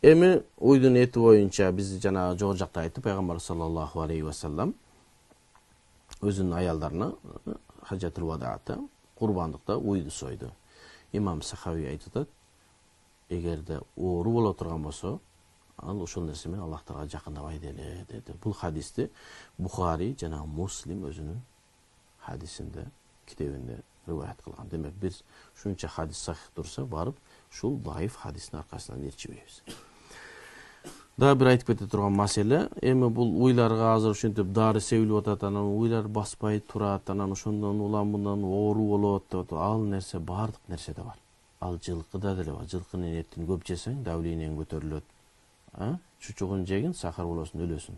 Эми уйдун эти боюнча биз жана жогору жакта айтып, пайгамбар саллаллаху алейхи ва саллам өзүнүн аялдарына хажатул вадаата курбандыкта уйду сойду. Имам Сахави айтып атат, эгерде оору боло турган болсо, ал ошол нерсе менен Аллахтарга жакындабайт эле деди. Бул хадисти Бухари жана Муслим өзүнүн хадисинде, китебинде риваят кылган. Демек биз ушунча хадис сахих турса, барып ушул даиф хадистин аркасынан ээрчибейбиз. Дагы бир айтып кете турган маселе, эми бул уйларга азыр ушинтип дары себилип атат, анан уйлар баспай турат, анан ошондон улам мындан оору болот деп. Ал нерсе бардык нерседе бар. Ал жылкыда деле бар. Жылкынын этин көп жесең, давлениең көтөрүлөт. Чучугун жегин, сахар болосун, өлөсүн.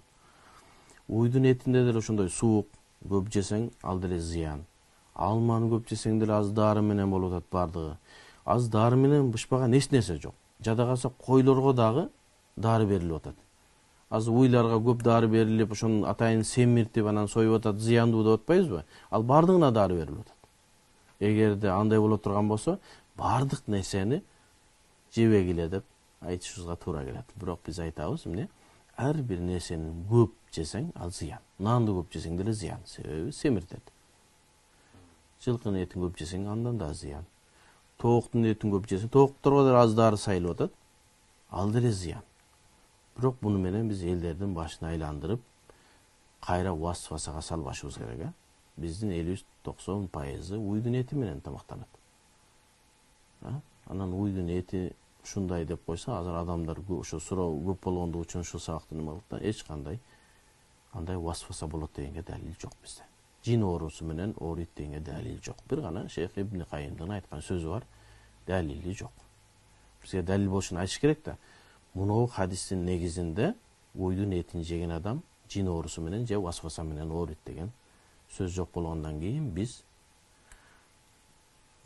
Уйдун этинде деле ошондой суук көп жесең, ал деле зыян. Алманы көп жесең деле аз дары менен болуп атат бардыгы. Az dары менен бышпаган эч нерсе жок. Жада калса койлорго дагы дары берилип атат. Az уйларга көп дары берилип, ошонун атайын семиртип, анан союп атат, зыяндуу деп атпайбызбы? Ал бардыгына дары берилип атат. Эгерде андай боло турган болсо, бардык нерсени жебегиле деп айтышыбызга туура келет. Бирок биз айтабыз, эмне? Ар бир нерсени көп жесең, ал зыян. Нанды көп жесең деле зыян, себеби семиртет. Жылкынын этин көп жесең, андан да зыян. Тооктун этин көп жесең, тоокторго деле аз дары сайылып атат. Ал деле зыян. Бирок буну менен биз элдердин башын айландырып, кайра васвасага салбашыбыз керек. Биздин 50-90% уйдун эти менен тамактанат. Анан уйдун эти ушундай деп койсо, азыр адамдар ошо суроо көп болгондугу үчүн ушул сабакты неме кылып да, эч кандай андай васваса болот дегенге далил жок бизде. Жин оорусу менен ооруйт дегенге далил жок. Бир гана Шейх Ибн Кайымдын айткан сөзү бар, далили жок. Бизге далил болушун айтыш керек да. Мунуу хадистин негизинде уйдун этин жеген адам жин оорусу менен же васваса менен ооруйт деген сөз жок болгондон кийин биз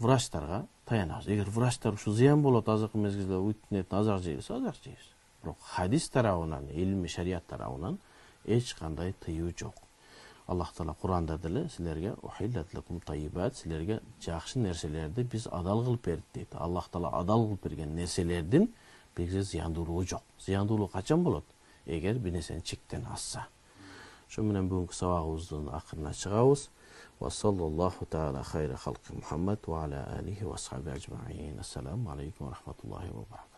врачтарга таянабыз. Эгер врачтар ушу зыян болот, азыркы мезгилде уйдун этин азыраак жейбиз, азыраак жейбиз. Бирок хадис тарабынан, илми шарият тарабынан эч кандай тыюу жок. Аллах Таала Кур'анда деле силерге ухиллат лакум тайибат, силерге жакшы нерселерди биз адал кылып бердик дейт. Аллах Таала адал кылып берген нерселердин бизге зыяндуулугу жок. Зыяндуулук качан болот? Эгер бир нерсени чектен асса. Ошо менен бүгүнкү сабагыбыздын акырына чыгабыз. Ва саллаллаху таала хайра халқи Мухаммад ва аля алихи ва асхаби ажмаин. Ассаламу алейкум ва рахматуллахи ва баракатух.